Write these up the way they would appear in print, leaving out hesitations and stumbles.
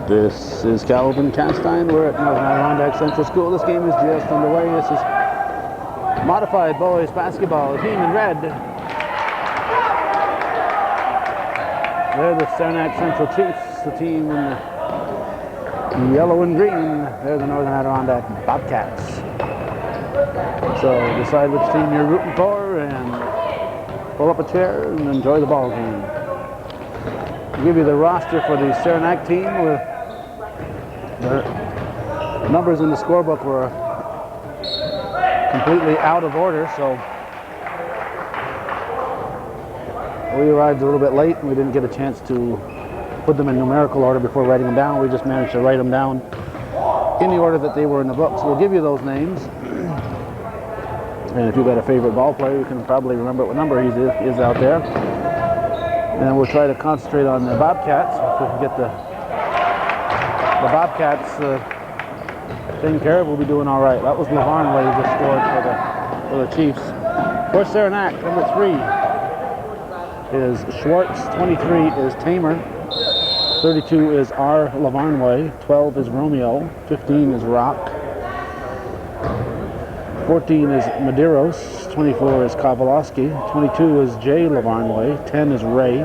This is Calvin Castine. We're at Northern Adirondack Central School. This game is just underway. This is modified boys basketball. The team in red. They're the Saranac Central Chiefs. The team in the yellow and green. They're the Northern Adirondack Bobcats. So decide which team you're rooting for and pull up a chair and enjoy the ball game. I'll give you the roster for the Saranac team. Their numbers in the scorebook were completely out of order, so we arrived a little bit late and we didn't get a chance to put them in numerical order before writing them down. We just managed to write them down in the order that they were in the books. We'll give you those names, and if you've got a favorite ball player, you can probably remember what number he is out there. And we'll try to concentrate on the Bobcats. If we can get the Bobcats taken care of, we'll be doing all right. That was Lavarnway who just scored for the Chiefs. For Saranac, number 3 is Schwartz, 23 is Tamer, 32 is R. Lavarnway, 12 is Romeo, 15 is Rock, 14 is Medeiros, 24 is Kowalowski, 22 is J. Lavarnway, 10 is Ray,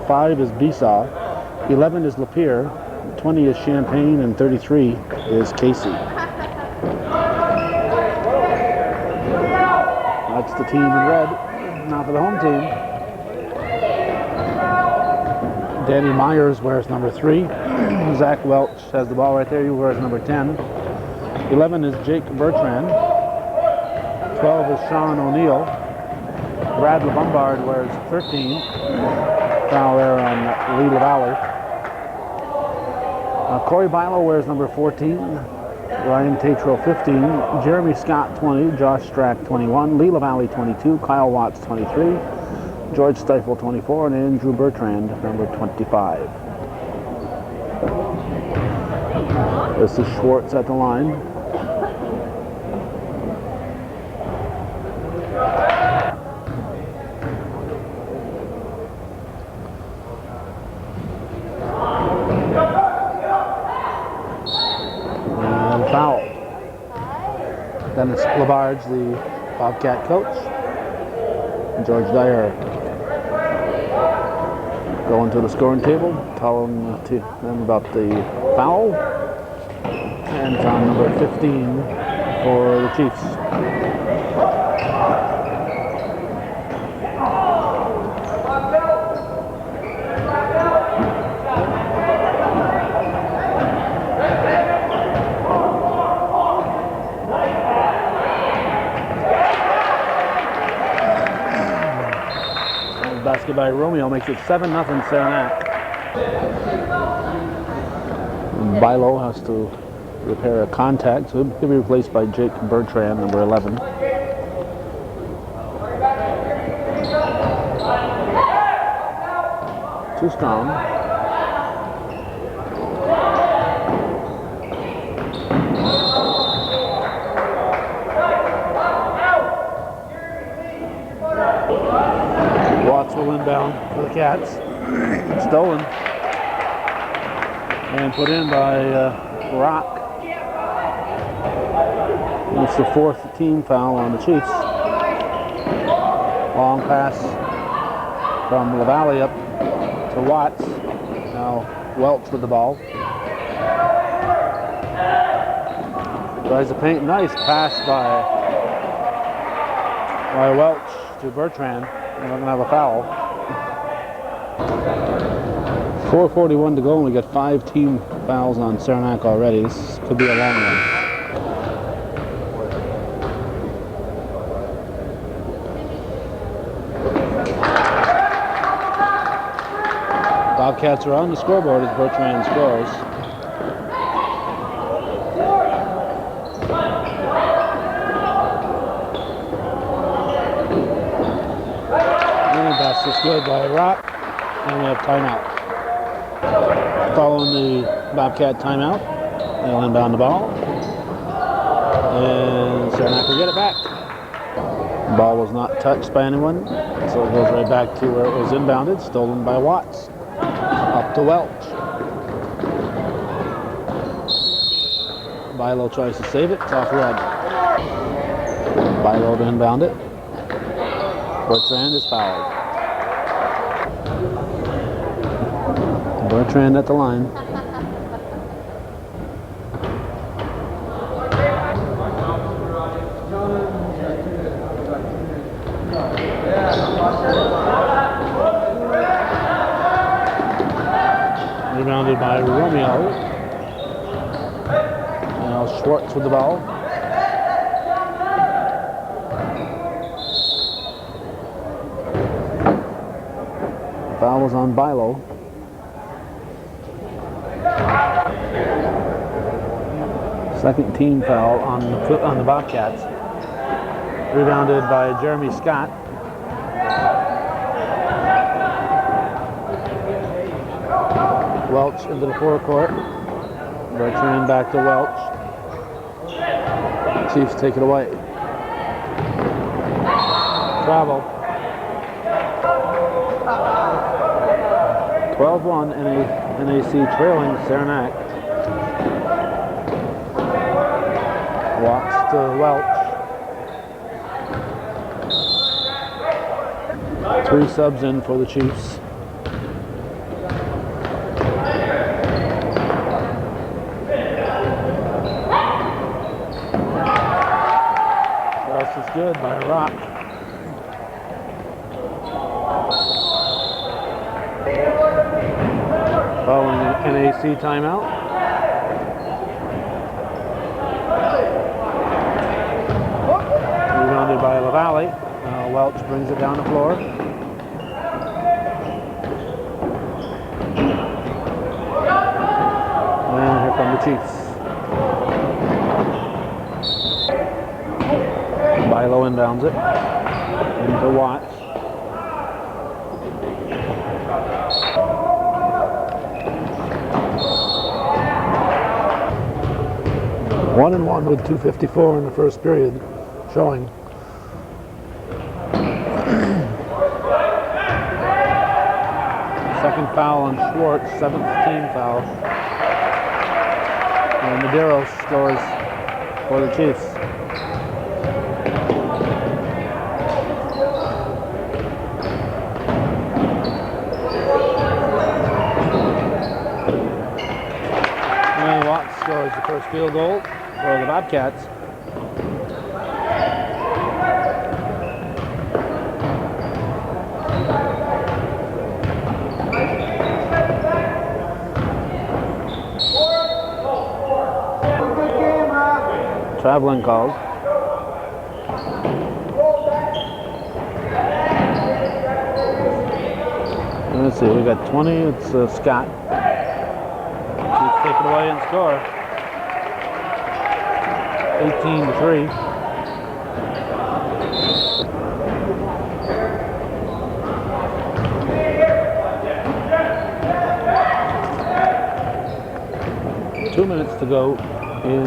5 is Besaw, 11 is Lapeer, 20 is Champagne, and 33 is Casey. That's the team in red. Now for the home team. Danny Myers wears number 3. Zach Welch has the ball right there. He wears number 10. 11 is Jake Bertrand. 12 is Sean O'Neill. Brad LeBombard wears 13. Foul there on Lee LaValle. Corey Bilo wears number 14. Ryan Tatro 15. Jeremy Scott 20. Josh Strack 21. Lee LaValle 22. Kyle Watts 23. George Stifel 24. And Andrew Bertrand number 25. This is Schwartz at the line. Foul. Dennis Labarge, the Bobcat coach. George Dyer going to the scoring table, telling them about the foul. And it's on number 15 for the Chiefs. Basket by Romeo makes it 7-0 Saranac. Bilo has to repair a contact, so he'll be replaced by Jake Bertrand, number 11. Too strong. Watts will inbound for the Cats. Stolen. And put in by Rock. It's the 4th team foul on the Chiefs. Long pass from LaValle up to Watts. Now Welch with the ball. Tries to paint. Nice pass by Welch to Bertrand. We're not going to have a foul. 4:41 to go, and we got 5 team fouls on Saranac already. This could be a long one. Bobcats are on the scoreboard as Bertrand scores. That's good by Rock, and we have timeout. Following the Bobcat timeout, they'll inbound the ball, and Saranac will get it back. The ball was not touched by anyone, so it goes right back to where it was inbounded, stolen by Watts. Up to Welch. Bilo tries to save it. It's off red. Bilo to inbound it. Bertrand is fouled. Bertrand at the line. Rebounded by Romeo. Now Schwartz with the ball. Foul was on Bilo. Second team foul on the Bobcats. Rebounded by Jeremy Scott. Welch into the forecourt. Bertrand back to Welch. Chiefs take it away. Travel. 12-1 NAC trailing Saranac. Walks to Welch. 3 subs in for the Chiefs. Cross is good by Rock. Following an NAC timeout. Rebounded by LaValle. Welch brings it down the floor. And here come the Chiefs. Bilo inbounds it. Into Watts. One and one with 2:54 in the first period showing. Second foul on Schwartz, 7th team foul. And Madero scores for the Chiefs. And Watts scores the first field goal for the Bobcats. Traveling called. Let's see, we got 20, it's Scott. Chiefs take it away and score. 18-3. Two minutes to go in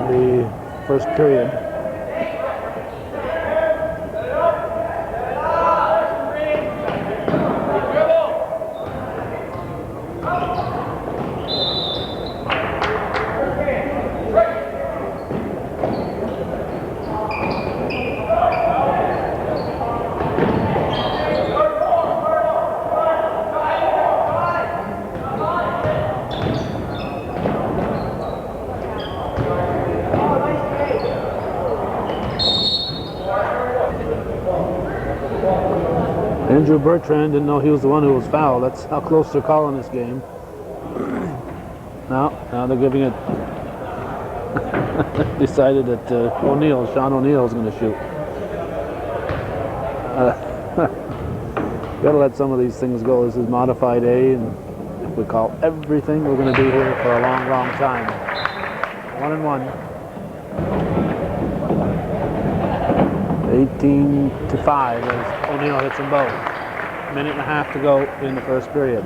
the first period. Andrew Bertrand didn't know he was the one who was fouled. That's how close they're calling this game. Now they're giving it. Decided that Sean O'Neill is going to shoot. Gotta let some of these things go. This is modified A, and if we call everything, we're going to be here for a long, long time. 1-1. 18-5 as O'Neill hits them both. Minute and a half to go in the first period.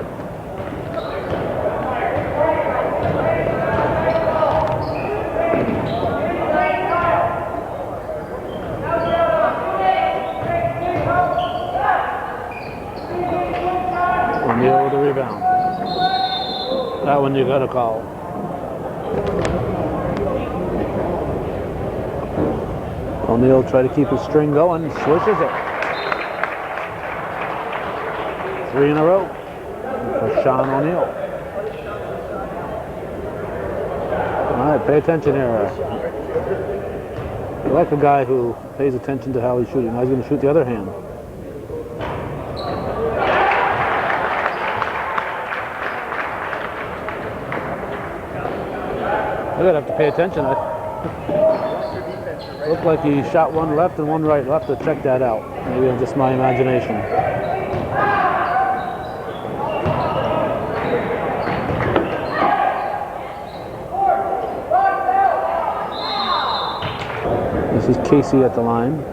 O'Neill with the rebound. That one you got to call. O'Neill try to keep his string going, swishes it. 3 in a row for Sean O'Neill. All right, pay attention here. I like a guy who pays attention to how he's shooting. Now he's going to shoot the other hand. I'm going to have to pay attention. Looked like he shot one left and one right. I'll have to check that out. Maybe it's just my imagination. This is Casey at the line.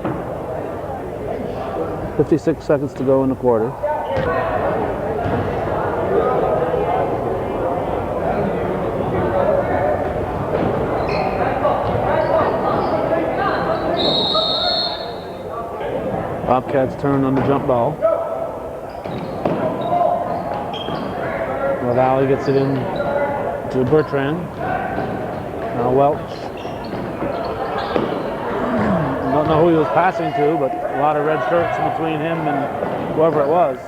56 seconds to go in the quarter. Bobcats turn on the jump ball. Valley gets it in to Bertrand. Now Welch. Don't know who he was passing to, but a lot of red shirts between him and whoever it was.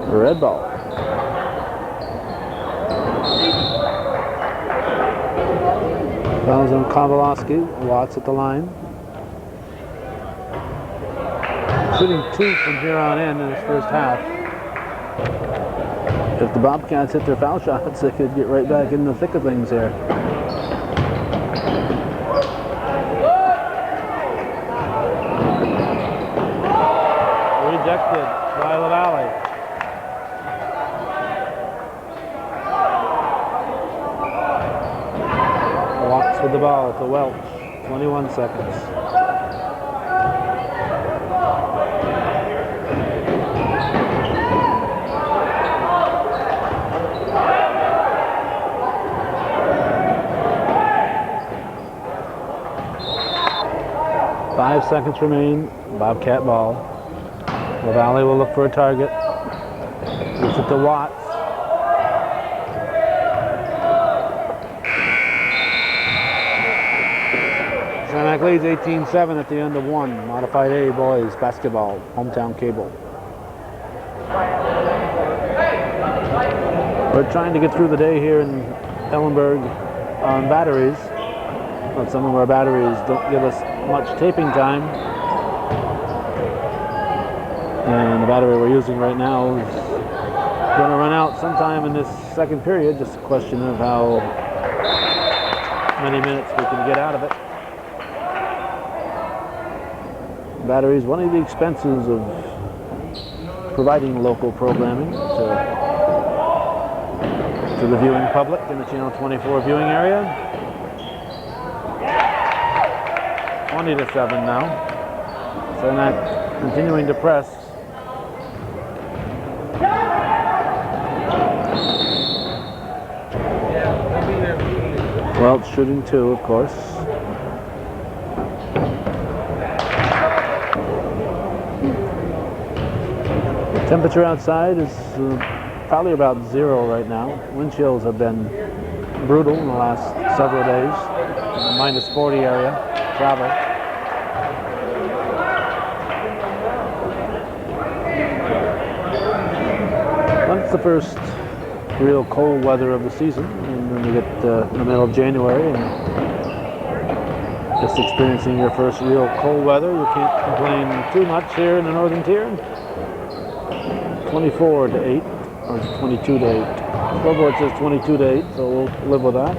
Red ball. Fouls on Kowalski. Watts at the line. Shooting 2 from here on in his first half. If the Bobcats hit their foul shots, they could get right back in the thick of things here. Rejected by LaValle. Walks with the ball to Welch. 21 seconds. Five seconds remain. Bobcat ball. LaValle will look for a target. Gets it to Watts. Saranac leads 18-7 at the end of 1. Modified A boys basketball. Hometown cable. We're trying to get through the day here in Ellenburg on batteries. But some of our batteries don't give us much taping time. And the battery we're using right now is going to run out sometime in this second period. Just a question of how many minutes we can get out of it. Battery is one of the expenses of providing local programming to the viewing public in the Channel 24 viewing area. 20-7 now. Saranac continuing to press. Welch shooting 2, of course. The temperature outside is probably about 0 right now. Wind chills have been brutal in the last several days. In the -40 area. Travel. That's the first real cold weather of the season, and then you get in the middle of January and just experiencing your first real cold weather. You can't complain too much here in the northern tier. 24-8, or 22-8. Scoreboard says 22-8, so we'll live with that.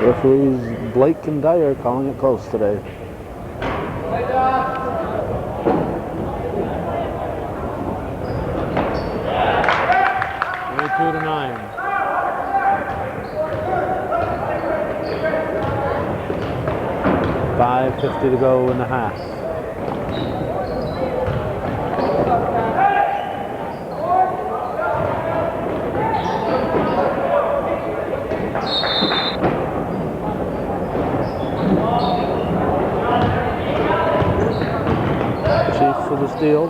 Referees Blake and Dyer calling it close today. Only 2-9. $5:50 to go in the half. steal.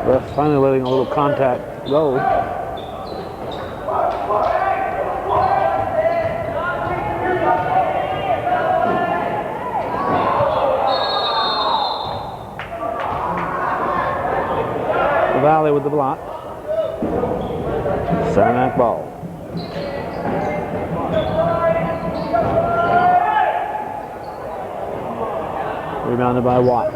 Ref finally letting a little contact go. The Valley with the block. Saranac ball. Rebounded by Watts.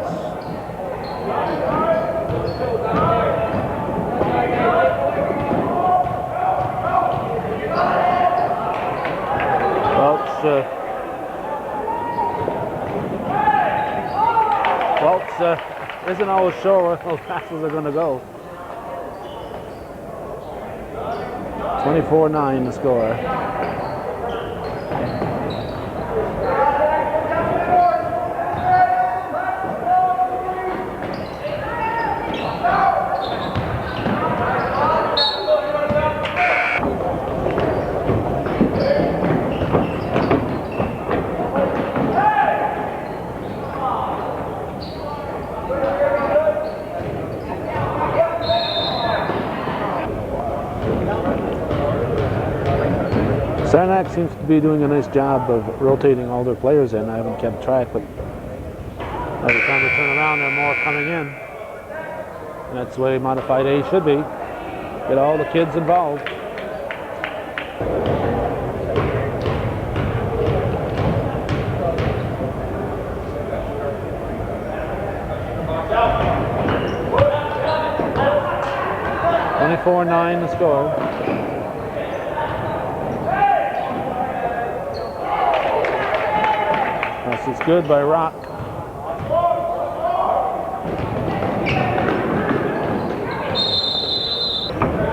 Welch isn't always sure where those passes are going to go. 24-9 the score. Saranac seems to be doing a nice job of rotating all their players in. I haven't kept track, but every time they turn around, there are more coming in. And that's the way Modified A should be. Get all the kids involved. (24-9) the score. This is good by Rock.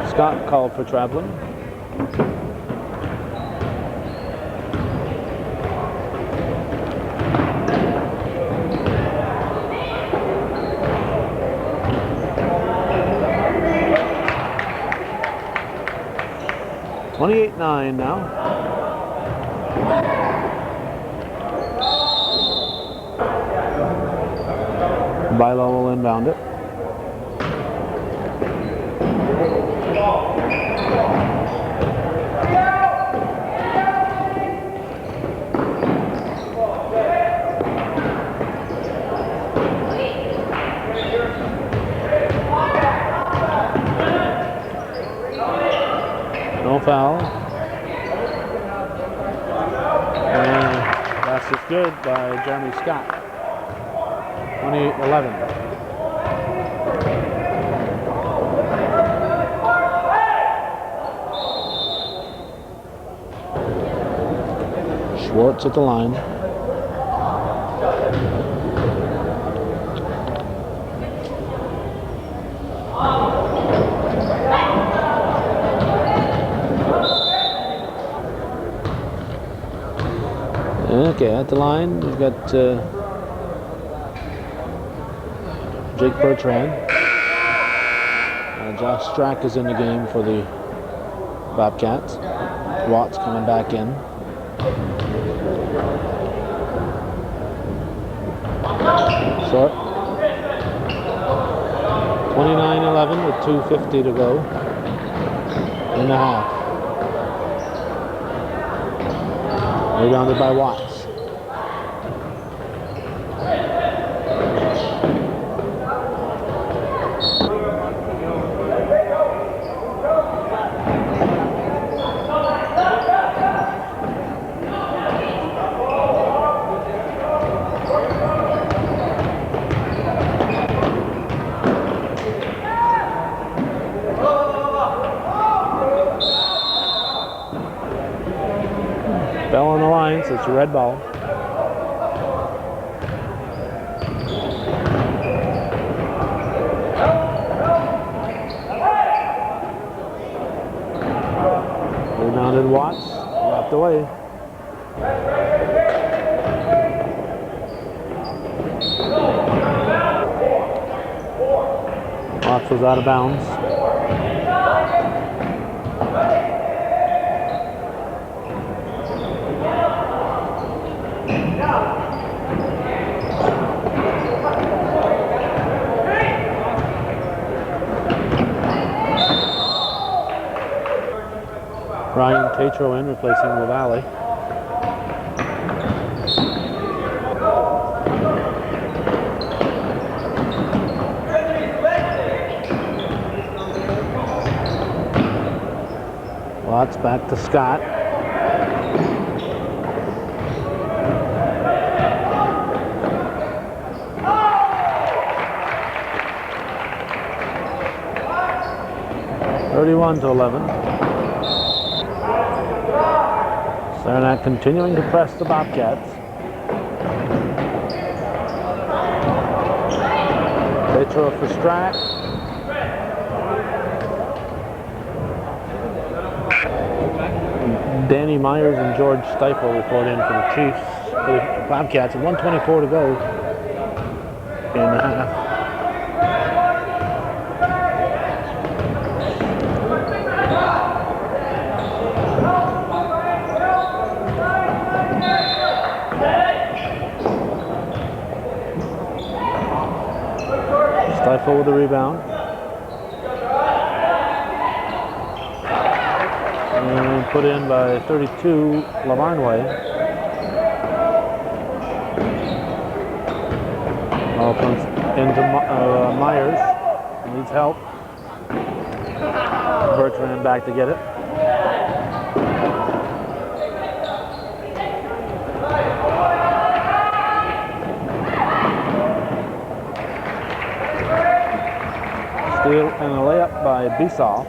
Scott called for traveling. (28-9) now. Bilo will inbound it. No foul. And pass is good by Jeremy Scott. 28-11. Schwartz at the line. Okay, at the line we've got Jake Bertrand. Josh Strack is in the game for the Bobcats. Watts coming back in. Short. 29-11 with 2:50 to go in the half. Rebounded by Watts. Bell on the line, so it's a red ball. Rebounded Watts, left away. Watts was out of bounds. Ryan Tatro in, replacing LaValle. Watts back to Scott. (31-11). Saranac continuing to press the Bobcats. Petro for Strack. Danny Myers and George Stiefel report in for the Chiefs, for the Bobcats, and 1:24 to go in the half. Stiefel with the rebound. And put in by 32, Lavarnway. Ball comes into Myers. Needs help. Bertrand back to get it. Steal and a layup by Bisol.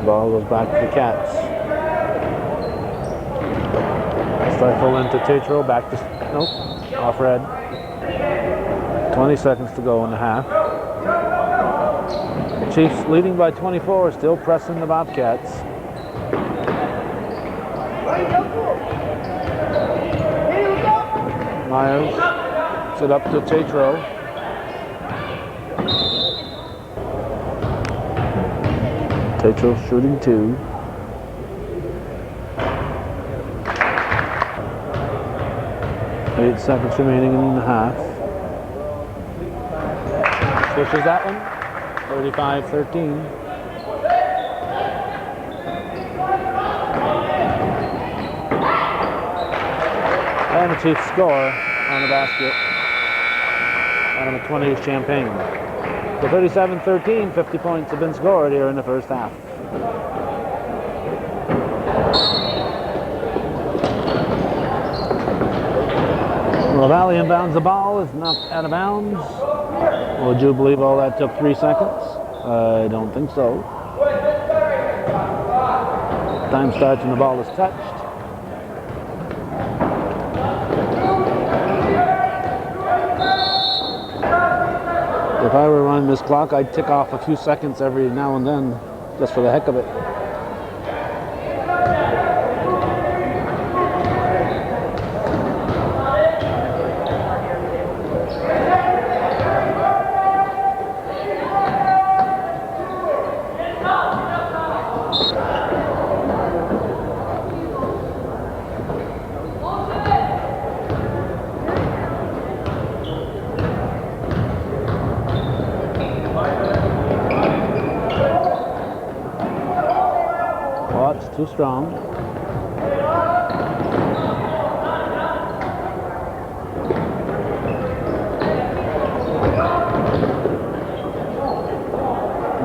Ball goes back to the Cats. Stiefel into Tatro, back to, nope, off red. 20 seconds to go in the half. Chiefs leading by 24, still pressing the Bobcats. Myers set up to Tatro. Tatro shooting 2. Eight seconds remaining in the half. Switches that one. 35-13. And the Chiefs score on the basket. Out of a 20 Champagne. So 37-13, 50 points have been scored here in the first half. LaValle inbounds the ball, is knocked out of bounds. Would you believe all that took 3 seconds? I don't think so. Time starts when the ball is touched. If I were running this clock, I'd tick off a few seconds every now and then, just for the heck of it. Too strong.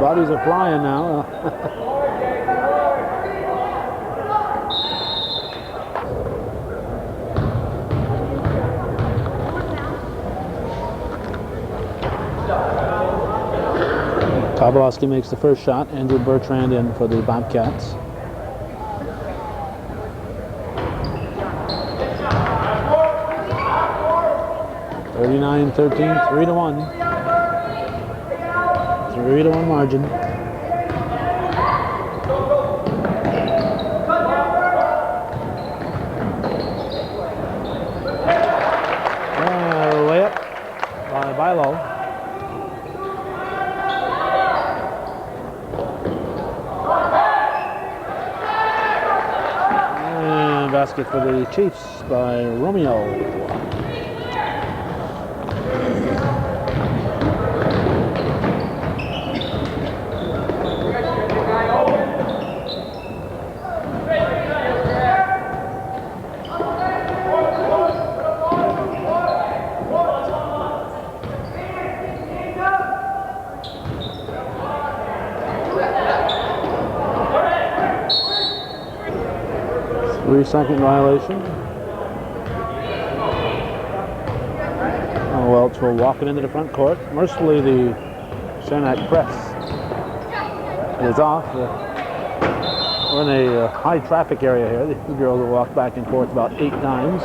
Bodies are flying now. Kowalski makes the first shot. Andrew Bertrand in for the Bobcats. (39-13), 3-1. 3-1 margin. Layup by Bilo. And basket for the Chiefs by Romeo. 3-second violation. Welch will walk it into the front court. Mercifully, the Saranac press is off. We're in a high traffic area here. The girls will walk back and forth about 8 times.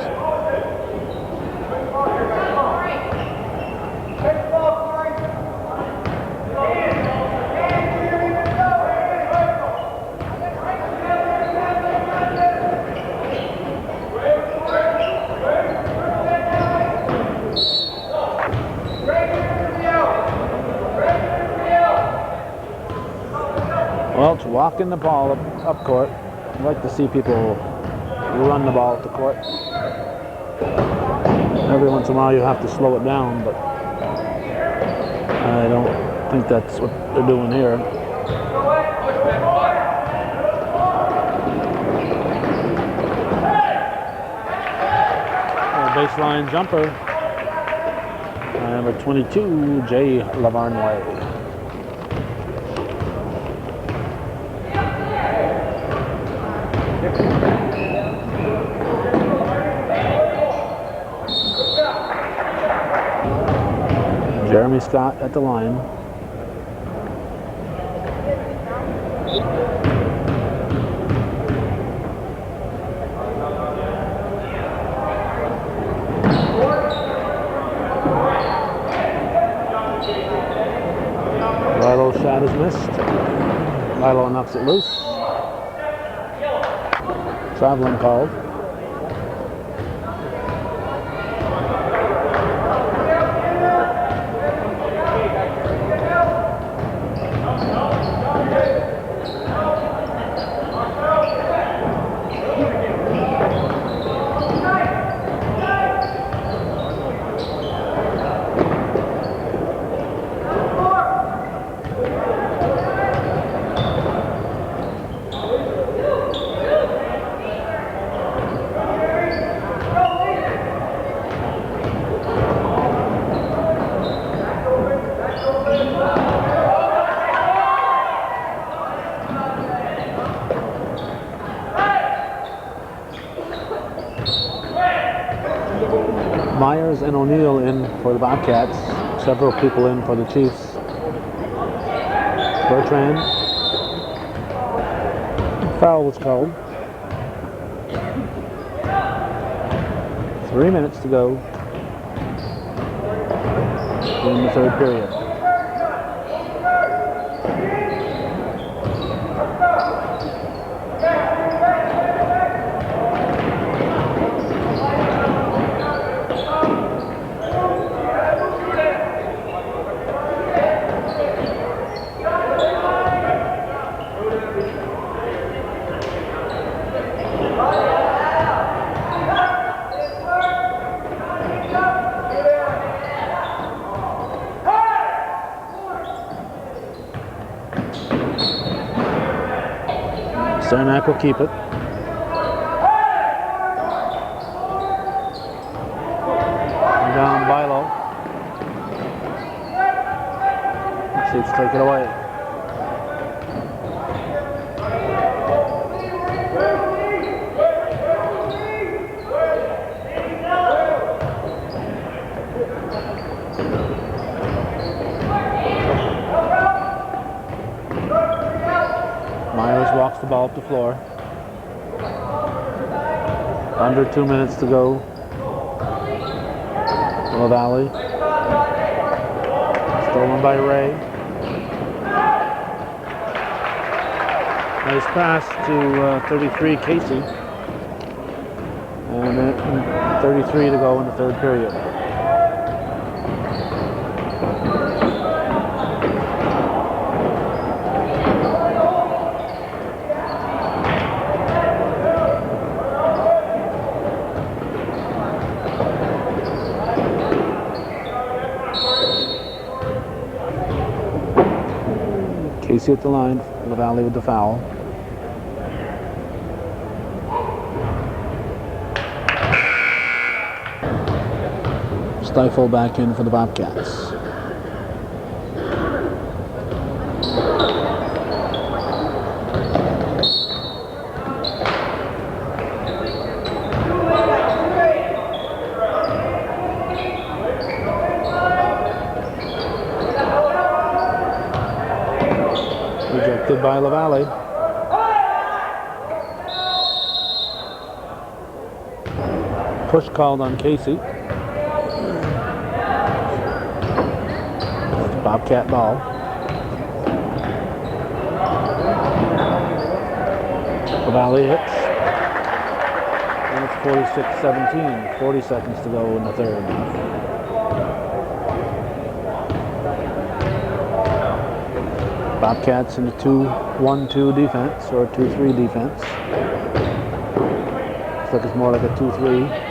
Welch walking the ball up court. I'd like to see people run the ball up the court. Every once in a while you have to slow it down, but I don't think that's what they're doing here. Baseline jumper. Number 22, Jay Lavarnway. Jeremy Scott at the line. Lilo's shot is missed. Lilo knocks it loose. Traveling called. Myers and O'Neill in for the Bobcats. Several people in for the Chiefs. Bertrand. Foul was called. 3 minutes to go in the third period. Saranac will keep it. Down Bilo. Chiefs take it away. Myers walks the ball up the floor. Under 2 minutes to go. Valley. Stolen by Ray. Nice pass to 33 Casey. And then 33 to go in the third period. Casey at the line, LaValle with the foul. Stifle back in for the Bobcats. Rejected by LaValle. Push called on Casey. Bobcat ball. LaValle hits. And it's 46-17. 40 seconds to go in the third. Bobcats in a 2-1-2 defense, or 2-3 defense. Looks like it's more like a 2-3.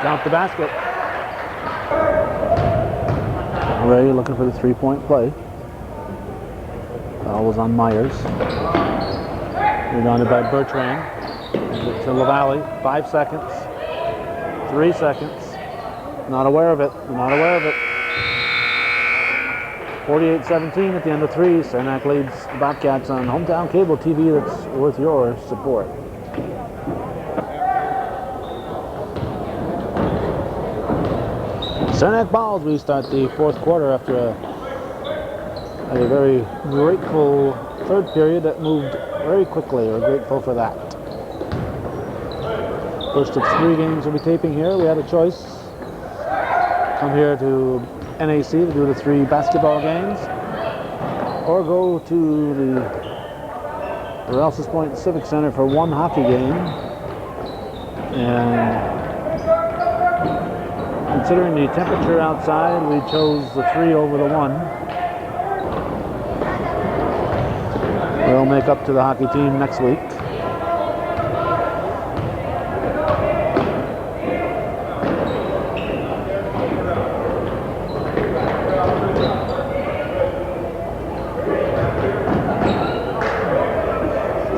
Count the basket. Ray looking for the three-point play. Ball was on Myers. Rebounded by Bertrand. To LaValle. 5 seconds. 3 seconds. Not aware of it. Not aware of it. 48-17 at the end of 3. Saranac leads the Bobcats on hometown cable TV that's worth your support. Saranac balls. We start the fourth quarter after a very grateful third period that moved very quickly. We're grateful for that. First of 3 games we'll be taping here. We had a choice. Come here to NAC to do the 3 basketball games, or go to the Rouse's Point Civic Center for 1 hockey game. And considering the temperature outside, we chose the 3 over the 1. We'll make up to the hockey team next week.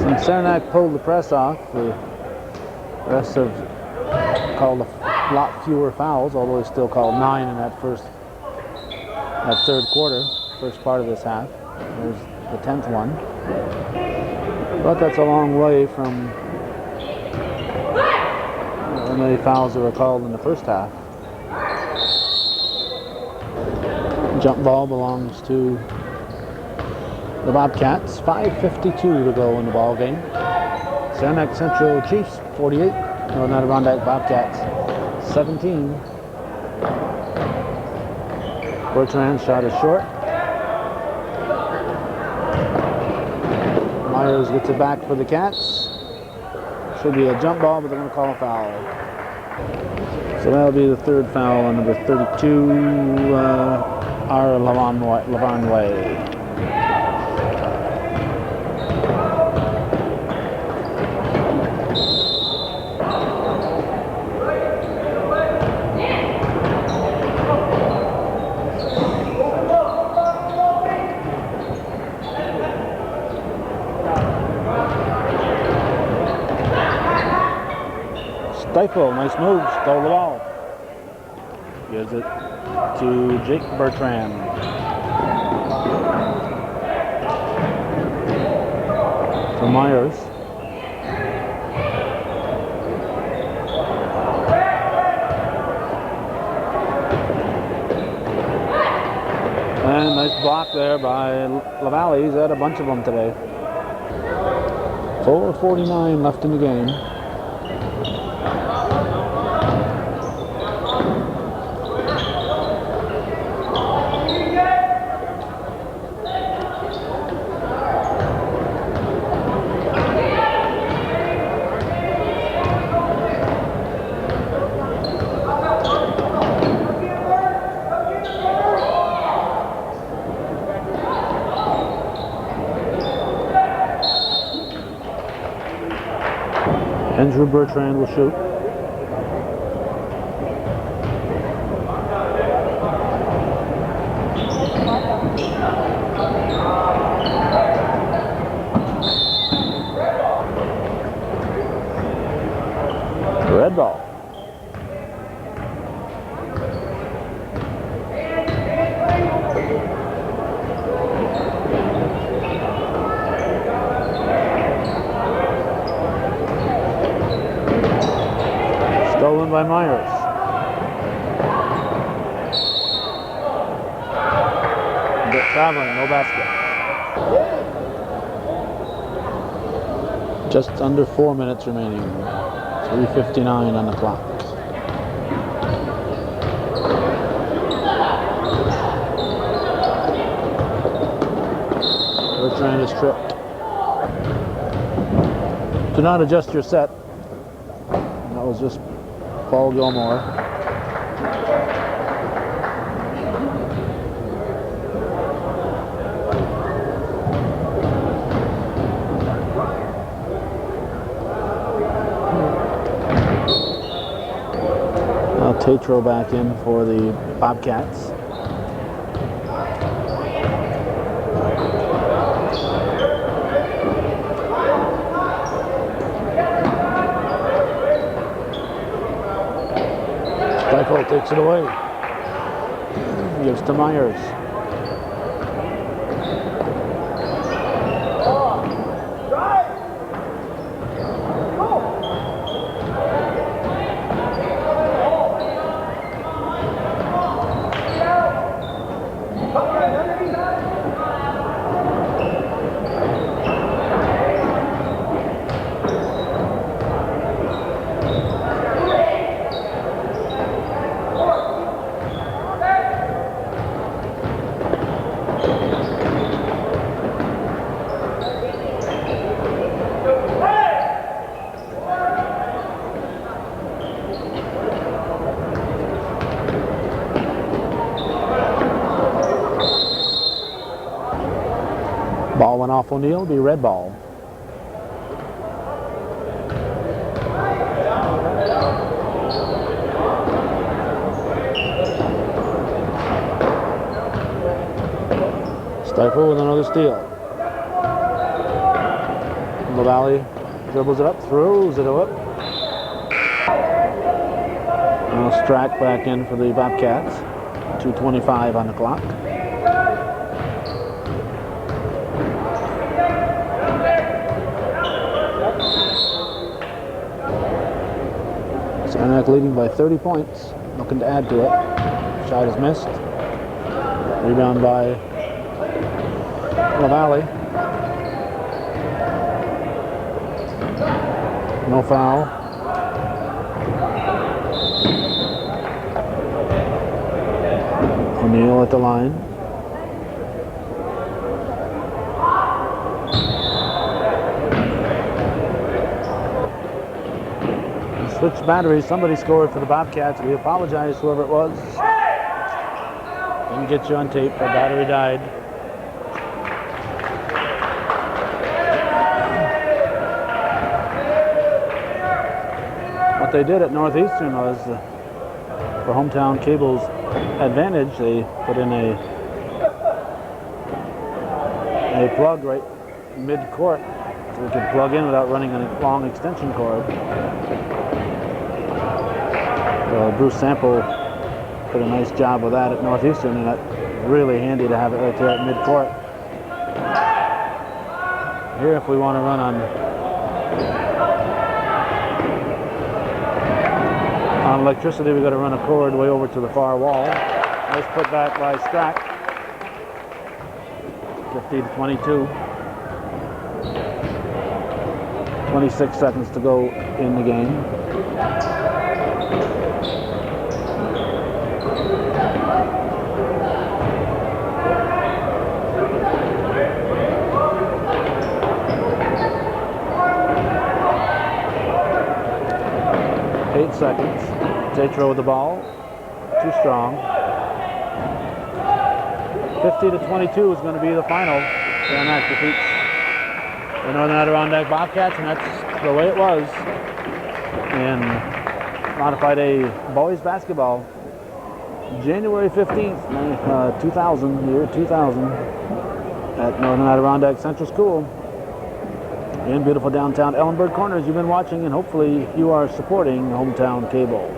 Since Saranac pulled the press off, the rest have called a lot fewer fouls, although he still called 9 in that third quarter, first part of this half. There's the 10th one. But that's a long way from how many fouls that were called in the first half. Jump ball belongs to the Bobcats. 5:52 to go in the ball game. Saranac Central Chiefs 48, Northern Adirondack Bobcats 17. Bertrand shot is short. Myers gets it back for the Cats. Should be a jump ball, but they're going to call a foul. So that'll be the third foul on number 32, our Lavon Way. Stifle, nice move, stole the ball. Gives it to Jake Bertrand. For Myers. And nice block there by LaValle. He's had a bunch of them today. 4:49 left in the game. Andrew Bertrand will shoot. Red ball. Stolen by Myers. But traveling, no basket. Just under 4 minutes remaining. 3:59 on the clock. Bertrand is tripped. Do not adjust your set. That was just Paul Gilmore. Now Tatro back in for the Bobcats. Stifle takes it away. Gives to Myers. Ball went off O'Neal, be red ball. Stifle with another steal. LaValle dribbles it up, throws it up. Now Strack back in for the Bobcats. 2:25 on the clock. Saranac leading by 30 points, looking to add to it. Shot is missed. Rebound by LaValle. No foul. O'Neal at the line. Switched batteries. Somebody scored for the Bobcats. We apologize, whoever it was. Didn't get you on tape. The battery died. What they did at Northeastern was, for Hometown Cable's advantage, they put in a plug right mid-court so we could plug in without running a long extension cord. Bruce Sample did a nice job with that at Northeastern, and that's really handy to have it right there at mid-court. Here, if we want to run on electricity, we've got to run a cord way over to the far wall. Nice put back by Strack. 50-22. 26 seconds to go in the game. Seconds. Tatro with the ball. Too strong. 50-22 is going to be the final. Saranac defeats the Northern Adirondack Bobcats, and that's the way it was in Modified A boys basketball. January 15th, 2000, year 2000, at Northern Adirondack Central School in beautiful downtown Ellenburg Corners. You've been watching, and hopefully you are supporting Hometown Cable.